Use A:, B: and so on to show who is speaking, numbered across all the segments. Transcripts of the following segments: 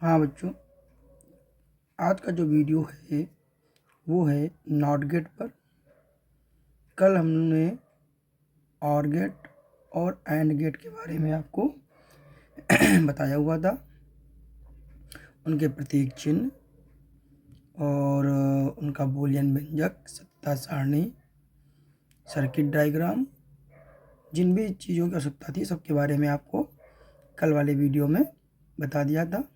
A: हाँ बच्चों, आज का जो वीडियो है वो है नॉट गेट पर। कल हमने और गेट और एंड गेट के बारे में आपको बताया हुआ था, उनके प्रतीक चिन्ह और उनका बूलियन व्यंजक, सत्ता सारणी, सर्किट डायग्राम, जिन भी चीज़ों की आवश्यकता थी सबके बारे में आपको कल वाले वीडियो में बता दिया था।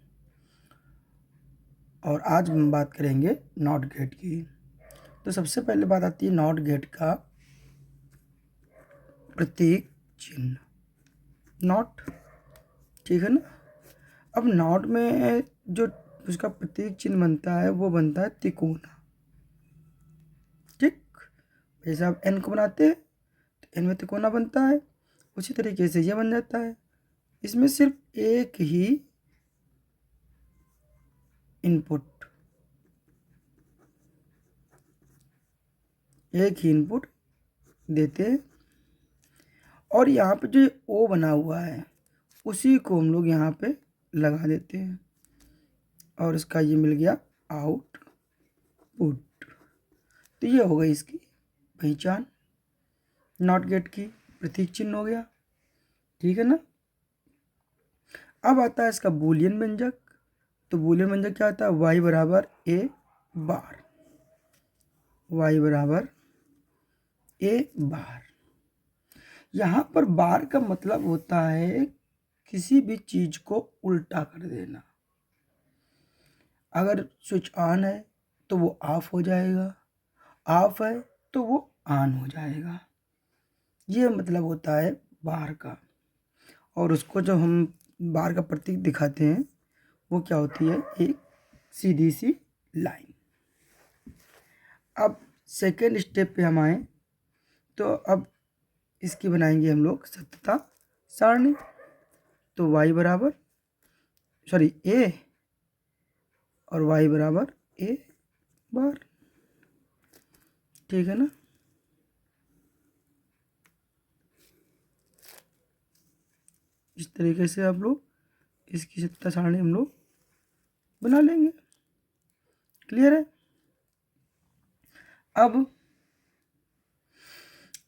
A: और आज हम बात करेंगे नॉट गेट की। तो सबसे पहले बात आती है नॉट गेट का प्रतीक चिन्ह, नॉट, ठीक है ना। अब नॉट में जो उसका प्रतीक चिन्ह बनता है वो बनता है तिकोना, ठीक। जैसे आप एन को बनाते हैं तो एन में तिकोना बनता है, उसी तरीके से ये बन जाता है। इसमें सिर्फ एक ही इनपुट देते हैं और यहाँ पे जो ओ बना हुआ है उसी को हम लोग यहाँ पे लगा देते हैं और इसका ये मिल गया आउटपुट। तो ये हो गई इसकी पहचान, नॉट गेट की प्रतीक चिन्ह हो गया, ठीक है ना। अब आता है इसका बूलियन व्यंजक। तो बूलियन व्यंजक क्या आता है? y बराबर ए बार, y बराबर ए बार। यहाँ पर बार का मतलब होता है किसी भी चीज को उल्टा कर देना। अगर स्विच ऑन है तो वो ऑफ हो जाएगा, ऑफ है तो वो ऑन हो जाएगा, ये मतलब होता है बार का। और उसको जब हम बार का प्रतीक दिखाते हैं वो क्या होती है? एक सीधी सी लाइन। अब सेकेंड स्टेप पे हम आए तो अब इसकी बनाएंगे हम लोग सत्यता सारणी। तो y बराबर ए और y बराबर ए बार, ठीक है ना। इस तरीके से आप लोग इसकी सत्ता सारणी हम लोग बना लेंगे, क्लियर है। अब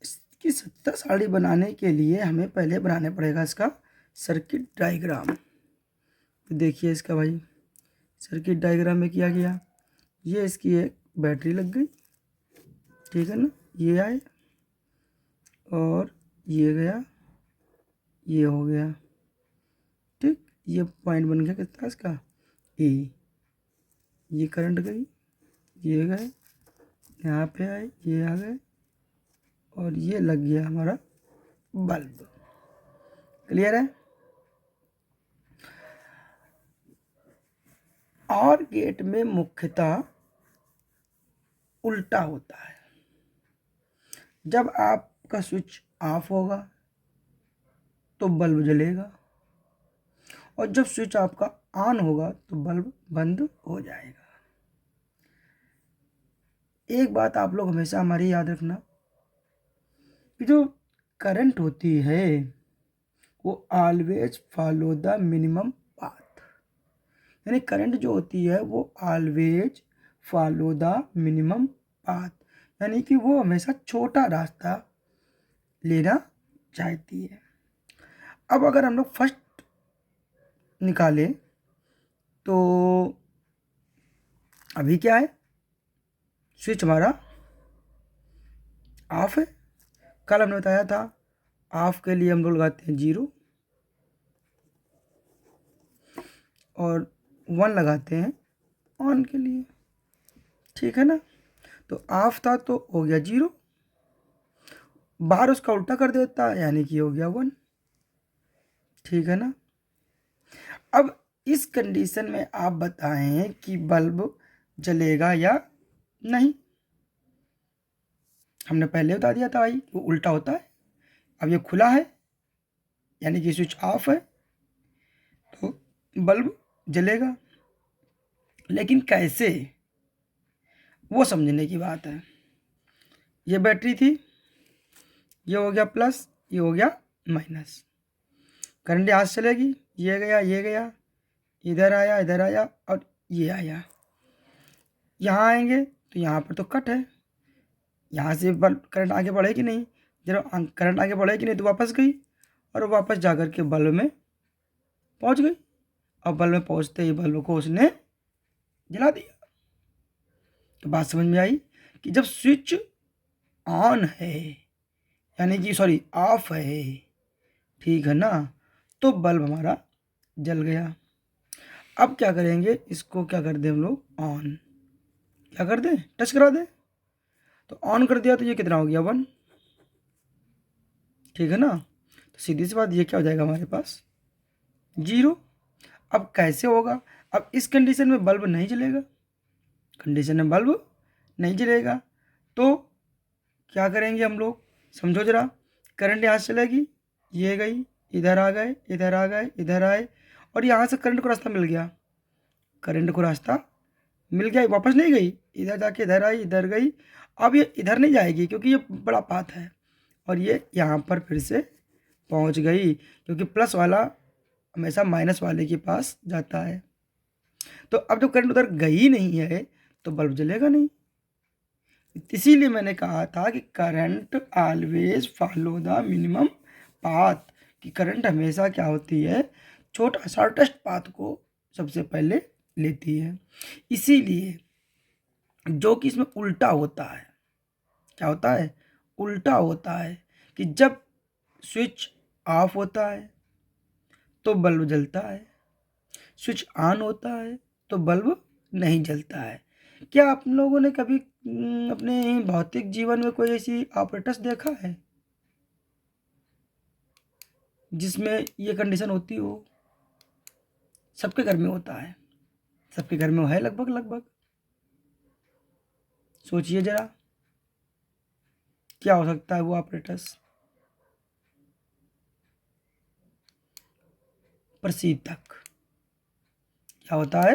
A: इसकी सत्ता सारणी बनाने के लिए हमें पहले बनाने पड़ेगा इसका सर्किट डायग्राम। तो देखिए इसका भाई सर्किट डायग्राम में किया गया, ये इसकी एक बैटरी लग गई, ठीक है ना। ये आए और ये गया, ये हो गया, ठीक। ये पॉइंट बन गया कितना इसका? ए। ये करंट गई, ये गए, यहाँ पे आए, ये आ गए और ये लग गया हमारा बल्ब, क्लियर है। और गेट में मुख्यतः उल्टा होता है। जब आपका स्विच ऑफ होगा तो बल्ब जलेगा और जब स्विच आपका ऑन होगा तो बल्ब बंद हो जाएगा। एक बात आप लोग हमेशा हमारी याद रखना कि जो करंट होती है वो always follow the minimum path, यानी करंट जो होती है वो always follow the minimum path, यानी कि वो हमेशा छोटा रास्ता लेना चाहती है। अब अगर हम लोग फर्स्ट निकालें तो अभी क्या है? स्विच हमारा ऑफ है। कल हमने बताया था ऑफ के लिए हम लोग लगाते हैं 0 और 1 लगाते हैं ऑन के लिए, ठीक है ना। तो ऑफ था तो हो गया 0, बाहर उसका उल्टा कर देता है यानी कि हो गया 1, ठीक है ना। अब इस कंडीशन में आप बताएं कि बल्ब जलेगा या नहीं। हमने पहले बता दिया था भाई वो उल्टा होता है। अब ये खुला है यानी कि स्विच ऑफ है तो बल्ब जलेगा, लेकिन कैसे वो समझने की बात है। ये बैटरी थी, ये हो गया प्लस, ये हो गया माइनस, करंट यहाँ से चलेगी, ये गया, ये गया, इधर आया और ये आया। यहाँ आएंगे तो यहाँ पर तो कट है, यहाँ से बल्ब करंट आगे बढ़े कि नहीं, जब करंट आगे बढ़े कि नहीं, तो वापस गई और वापस जा कर के बल्ब में पहुँच गई। और बल्ब में पहुँचते ही बल्ब को उसने जला दिया। तो बात समझ में आई कि जब स्विच ऑन है, यानी कि सॉरी ऑफ है, ठीक है ना, तो बल्ब हमारा जल गया। अब क्या करेंगे, इसको क्या कर दें हम लोग, ऑन, क्या कर दें, टच करा दें। तो ऑन कर दिया तो ये कितना हो गया, 1, ठीक है ना। तो सीधी सी बात, ये क्या हो जाएगा हमारे पास, 0। अब कैसे होगा, अब इस कंडीशन में बल्ब नहीं जलेगा, कंडीशन में बल्ब नहीं जलेगा, तो क्या करेंगे हम लोग, समझो जरा। करंट यहाँ से चलेगी, ये गई, इधर आ गए, इधर आ गए, इधर आए, और यहाँ से करंट को रास्ता मिल गया, करंट को रास्ता मिल गया, वापस नहीं गई, इधर जाके इधर आई, इधर गई। अब ये इधर नहीं जाएगी क्योंकि ये बड़ा पाथ है, और ये यहाँ पर फिर से पहुँच गई, क्योंकि प्लस वाला हमेशा माइनस वाले के पास जाता है। तो अब जब करंट उधर गई नहीं है तो बल्ब जलेगा नहीं। इसीलिए मैंने कहा था कि current always follow the minimum path, कि करंट हमेशा क्या होती है, छोटा शॉर्टेस्ट पाथ को सबसे पहले लेती है। इसीलिए जो कि इसमें उल्टा होता है, क्या होता है, उल्टा होता है, कि जब स्विच ऑफ होता है तो बल्ब जलता है, स्विच ऑन होता है तो बल्ब नहीं जलता है। क्या आप लोगों ने कभी अपने भौतिक जीवन में कोई ऐसी ऑपरेटर्स देखा है जिसमें ये कंडीशन होती हो? सबके घर में होता है, सबके घर में है लगभग लगभग। सोचिए जरा, क्या हो सकता है वो ऑपरेटर्स। प्रशीतक, क्या होता है,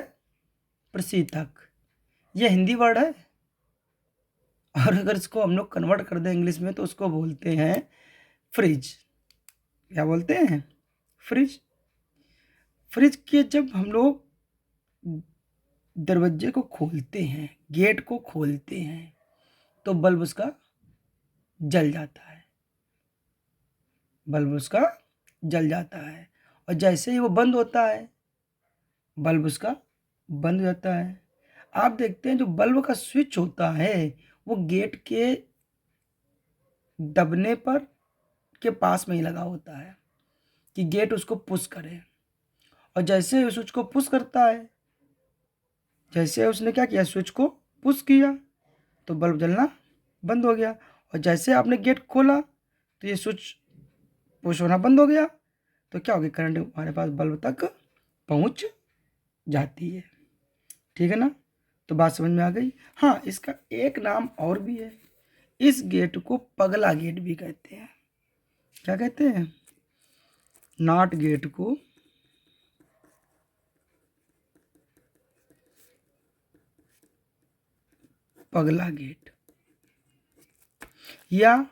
A: प्रशीतक। ये हिंदी वर्ड है, और अगर इसको हम लोग कन्वर्ट कर दें इंग्लिश में तो उसको बोलते हैं फ्रिज। क्या बोलते हैं, फ्रिज। फ्रिज के जब हम लोग दरवाजे को खोलते हैं, गेट को खोलते हैं, तो बल्ब उसका जल जाता है, बल्ब उसका जल जाता है। और जैसे ही वो बंद होता है, बल्ब उसका बंद हो जाता है। आप देखते हैं जो बल्ब का स्विच होता है वो गेट के दबने पर के पास में ही लगा होता है, कि गेट उसको पुश करे। और जैसे ही स्विच को पुश करता है, जैसे उसने क्या किया, स्विच को पुश किया, तो बल्ब जलना बंद हो गया। और जैसे आपने गेट खोला तो ये स्विच पुश होना बंद हो गया, तो क्या हो गया, करंट हमारे पास बल्ब तक पहुंच जाती है, ठीक है ना। तो बात समझ में आ गई। हाँ, इसका एक नाम और भी है, इस गेट को पगला गेट भी कहते हैं। क्या कहते हैं, नॉट गेट को पगला गेट, या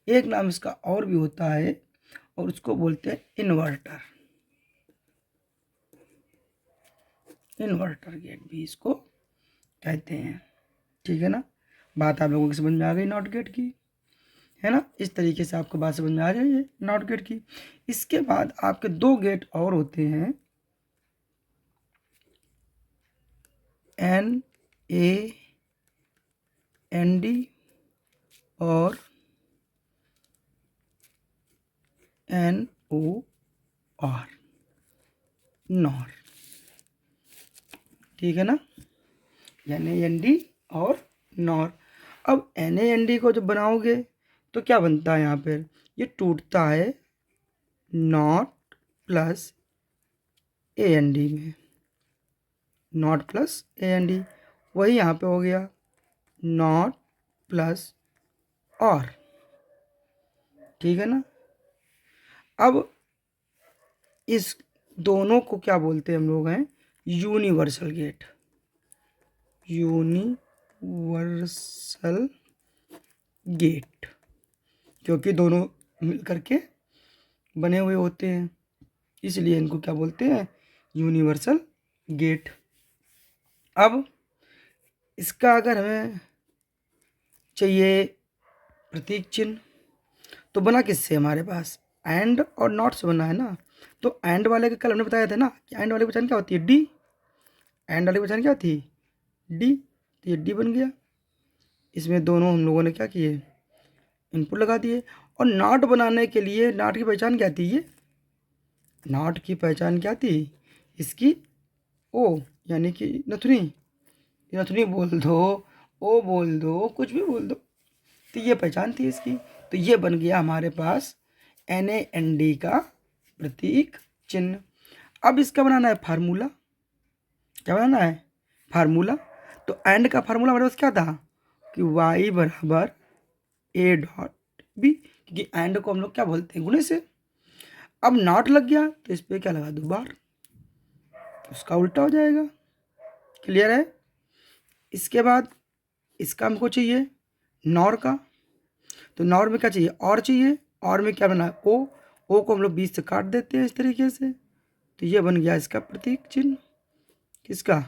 A: एक नाम इसका और भी होता है, और उसको बोलते हैं इन्वर्टर। इन्वर्टर गेट भी इसको कहते हैं, ठीक है ना। बात आप लोगों की समझ में आ गई नॉट गेट की, है ना। इस तरीके से आपको बात समझ में आ जाइए नॉट गेट की। इसके बाद आपके 2 गेट और होते हैं, NaND और NOR, नॉर, ठीक है ना, NaND और नॉर। अब NaND को जब बनाओगे तो क्या बनता है, यहाँ पर ये टूटता है नॉट प्लस AND में, नॉट प्लस AND, वही यहाँ पे हो गया नॉट प्लस और, ठीक है ना। अब इस दोनों को क्या बोलते हैं हम लोग, हैं यूनिवर्सल गेट, यूनिवर्सल गेट, क्योंकि दोनों मिल करके बने हुए होते हैं, इसलिए इनको क्या बोलते हैं, यूनिवर्सल गेट। अब इसका अगर हमें चाहिए प्रतीक चिन्ह, तो बना किससे हमारे पास, एंड और नॉट से बना है ना। तो एंड वाले के कल हमने बताया था ना कि एंड वाले की पहचान क्या होती है, डी। एंड वाले की पहचान क्या थी, डी। तो ये डी बन गया। इसमें दोनों हम लोगों ने क्या किए, इनपुट लगा दिए। और नॉट बनाने के लिए नॉट की पहचान क्या थी, ये नॉट की पहचान क्या थी इसकी, ओ, यानी कि नथुनी। नथुनी बोल दो, ओ बोल दो, कुछ भी बोल दो, तो ये पहचान थी इसकी। तो ये बन गया हमारे पास NAND का प्रतीक चिन्ह। अब इसका बनाना है फार्मूला। क्या बनाना है, फार्मूला। तो एंड का फार्मूला हमारे पास क्या था कि y बराबर a डॉट b, क्योंकि एंड को हम लोग क्या बोलते हैं, गुणे से। अब नॉट लग गया तो इस पर क्या लगा दो, बार, उसका उल्टा हो जाएगा। क्लियर है। इसके बाद इसका हमको चाहिए नॉर का। तो नॉर में क्या चाहिए, और चाहिए। और में क्या बना है, ओ को हम लोग 20 से काट देते हैं इस तरीके से। तो ये बन गया इसका प्रतीक चिन्ह, किसका,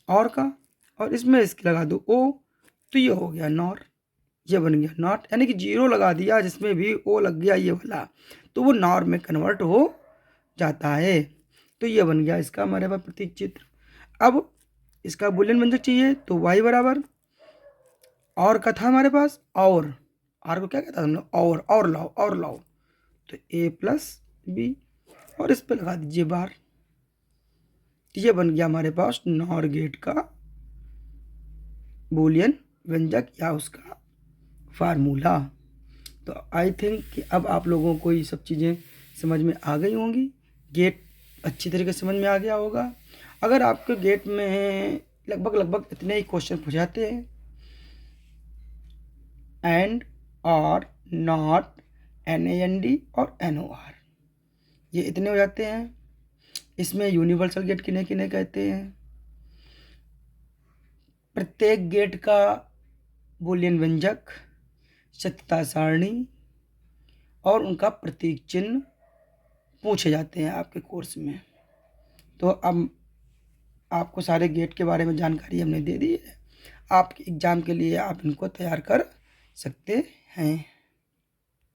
A: और का। और इसमें इसके लगा दो ओ, तो ये हो गया नॉर। ये बन गया नॉट, यानी कि 0 लगा दिया जिसमें भी ओ लग गया ये वाला, तो वो नॉर में कन्वर्ट हो जाता है। तो ये बन गया इसका हमारे पास प्रतीक चित्र। अब इसका बुलियन व्यंजक चाहिए, तो y बराबर और का था हमारे पास, और आर को क्या कहता था हमने, और लाओ। तो a+b, और इस पे लगा दीजिए बार। तो ये बन गया हमारे पास नॉर गेट का बुलियन व्यंजक या उसका फार्मूला। तो आई थिंक कि अब आप लोगों को ये सब चीज़ें समझ में आ गई होंगी। गेट अच्छी तरीके से समझ में आ गया होगा। अगर आपके गेट में लगभग इतने ही क्वेश्चन पूछे जाते हैं, एंड, और, नॉट, NAND और NOR, ये इतने हो जाते हैं। इसमें यूनिवर्सल गेट किन्हें किन्हें कहते हैं, प्रत्येक गेट का बुलियन व्यंजक, सत्यता सारणी और उनका प्रतीक चिन्ह पूछे जाते हैं आपके कोर्स में। तो अब आपको सारे गेट के बारे में जानकारी हमने दे दी है। आपके एग्ज़ाम के लिए आप इनको तैयार कर सकते हैं।